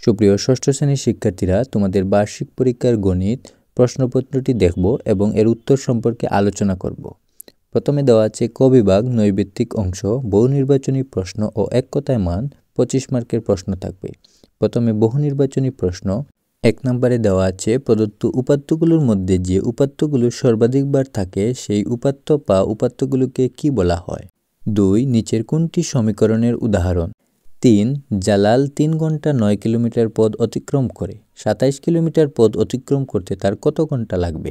সুপ্রিয় ষষ্ঠ শ্রেণীর শিক্ষার্থীরা, তোমাদের বার্ষিক পরীক্ষার গণিত প্রশ্নপত্রটি দেখব এবং এর উত্তর সম্পর্কে আলোচনা করব। প্রথমে দেওয়া আছে ক বিভাগ নৈর্ব্যক্তিক অংশ, বহু নির্বাচনী প্রশ্ন ও এক কথায় মান 25 মার্কের প্রশ্ন থাকবে। প্রথমে বহু নির্বাচনী প্রশ্ন। 1 নম্বরে দেওয়া আছে প্রদত্ত উপাত্তগুলোর মধ্যে যে উপাত্তগুলো সর্বাধিকবার থাকে সেই উপাত্ত বা উপাত্তগুলোকে কি বলা হয়? 2. নিচের কোনটি সমীকরণের উদাহরণ? 3. জালাল 3 ঘন্টা 9 কিলোমিটার পথ অতিক্রম করে। 27 কিলোমিটার পথ অতিক্রম করতে তার কত ঘন্টা লাগবে?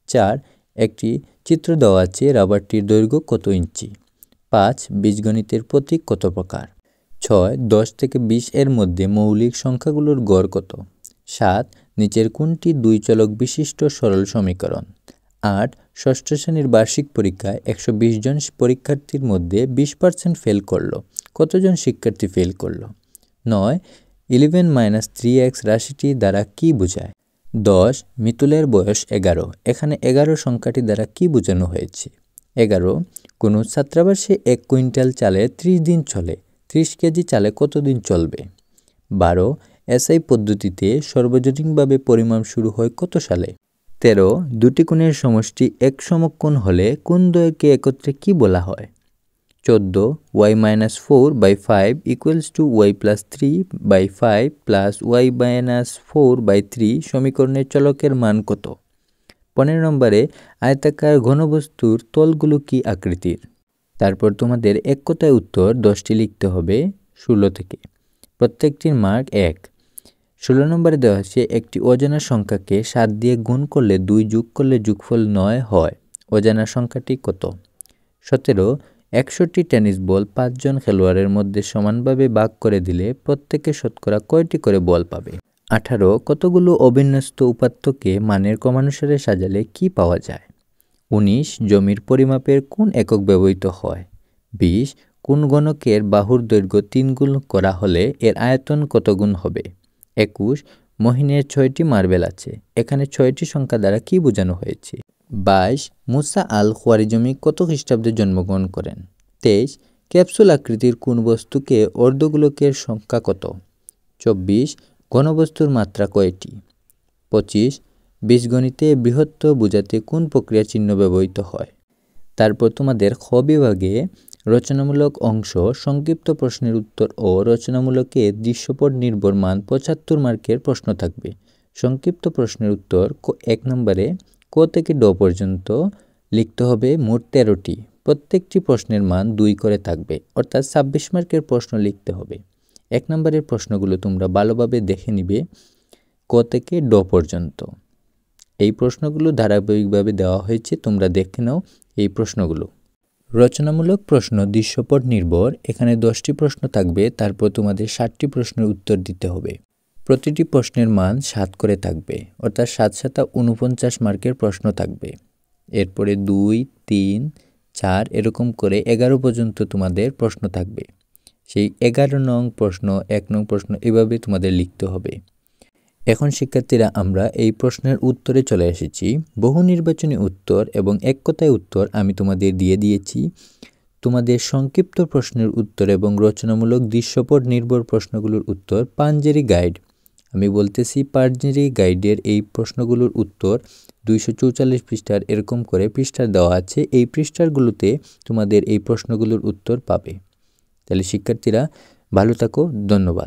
4. একটি চিত্র দেওয়া আছে, রাবারটির দৈর্ঘ্য কত ইঞ্চি? 5. বীজগণিতের প্রতীক কত প্রকার? 6. 10 থেকে 20 এর মধ্যে মৌলিক সংখ্যাগুলোর গড় কত? 7. নিচের কোনটি দুই চলক বিশিষ্ট সরল সমীকরণ? 8. ষষ্ঠ শ্রেণীর বার্ষিক পরীক্ষায় 120 জন পরীক্ষার্থীর মধ্যে 20% ফেল করলো। কতজন শিক্ষার্থী ফেল করলো? 9. 11 - 3x রাশিটি দ্বারা কি বোঝায়? 10. মিতুলের বয়স 11। এখানে 11 সংখ্যাটি দ্বারা কি বোঝানো হয়েছে? 11. কোনো ছাত্রাবাসে 1 কুইন্টাল চালে 30 দিন চলে। 30 কেজি চালে কতদিন চলবে? 12. এসআই পদ্ধতিতে সর্বজনীনভাবে পরিমাপ শুরু হয় কত সালে? 13. দুটি কোণের সমষ্টি এক সমকোণ হলে কোণ দ্বয়কে একত্রে কি বলা হয়? 14. y - 4/5 = y + 3/5 + y - 4/3 সমীকরণের চলকের মান কত? 15 নম্বরে আয়তাকার ঘনবস্তুর তলগুলো কি আকৃতির? তারপর তোমাদের এক কথায় উত্তর 10টি লিখতে হবে 16 থেকে। প্রত্যেকটির মার্ক 1। 16 নম্বরে দেওয়া আছে একটি অজানা সংখ্যাকে 7 দিয়ে গুণ করলে 2 যোগ করলে যোগফল 9 হয়। অজানা সংখ্যাটি কত? 17. 100টি টেনিস বল 5 জন খেলোয়াড়ের মধ্যে সমানভাবে ভাগ করে দিলে প্রত্যেকে শতকরা কয়টি করে বল পাবে? 18. কতগুলো অবিন্যস্ত উপাত্তকে মানের ক্রমানুসারে সাজালে কি পাওয়া যায়? 19. জমির পরিমাপের কোন একক ব্যবহৃত হয়? 20. কোন গণকের বাহুর দৈর্ঘ্য 3 গুণ করা হলে এর আয়তন কত গুণ হবে? 21. মহিনের 6টি মার্বেল আছে। এখানে 6টি সংখ্যা দ্বারা কি বোঝানো হয়েছে? 22. মুসা আল খোয়ারিজমি কত খ্রিস্টাব্দে জন্মগ্রহণ করেন? 23. ক্যাপসুল আকৃতির কোন বস্তুকে অর্ধগোলকের সংখ্যা কত? 24. ঘনবস্তুর মাত্রা কয়টি? 25. বীজগণিতে বৃহত্ত বোঝাতে কোন প্রক্রিয়া চিহ্ন ব্যবহৃত হয়? তারপর তোমাদের খ বিভাগে রচনামূলক অংশ, সংক্ষিপ্ত প্রশ্নের উত্তর ও রচনামূলকে দৃশ্যপট নির্ভর মান 75 মার্কের প্রশ্ন থাকবে। সংক্ষিপ্ত প্রশ্নের উত্তর 1 নম্বরে ক থেকে ড পর্যন্ত লিখতে হবে মোট 13টি। প্রত্যেকটি প্রশ্নের মান 2 করে থাকবে, অর্থাৎ 26 মার্কের প্রশ্ন লিখতে হবে। 1 নম্বরের প্রশ্নগুলো তোমরা ভালোভাবে দেখে নিবে ক থেকে ড পর্যন্ত। এই প্রশ্নগুলো ধারাবাহিকভাবে দেওয়া হয়েছে, তোমরা দেখে নাও এই প্রশ্নগুলো। রচনামূলক প্রশ্ন দৃশ্যপট নির্ভর। এখানে 10টি প্রশ্ন থাকবে, তারপর তোমাদের 60টি প্রশ্নের উত্তর দিতে হবে। প্রতিটি প্রশ্নের মান 7 করে থাকবে, অর্থাৎ 7 × 7 = 49 মার্কের প্রশ্ন থাকবে। এরপরে 2, 3, 4 এরকম করে 11 পর্যন্ত তোমাদের প্রশ্ন থাকবে। সেই 11 নং প্রশ্ন, 1 নং প্রশ্ন এভাবে তোমাদের লিখতে হবে। এখন শিক্ষার্থীরা, আমরা এই প্রশ্নের উত্তরে চলে এসেছি। বহু নির্বাচনী উত্তর এবং এক কথায় উত্তর আমি তোমাদের দিয়ে দিয়েছি। তোমাদের সংক্ষিপ্ত প্রশ্নের উত্তর এবং রচনামূলক দৃশ্যপট নির্ভর প্রশ্নগুলোর উত্তর পাঞ্জেরি গাইড। আমি বলতেছি পাঞ্জেরি গাইডের এই প্রশ্নগুলোর উত্তর 244 পৃষ্ঠার এরকম করে পৃষ্ঠা দেওয়া আছে। এই পৃষ্ঠাগুলোতে তোমাদের এই প্রশ্নগুলোর উত্তর পাবে। তাহলে শিক্ষার্থীরা ভালো থাকো, ধন্যবাদ।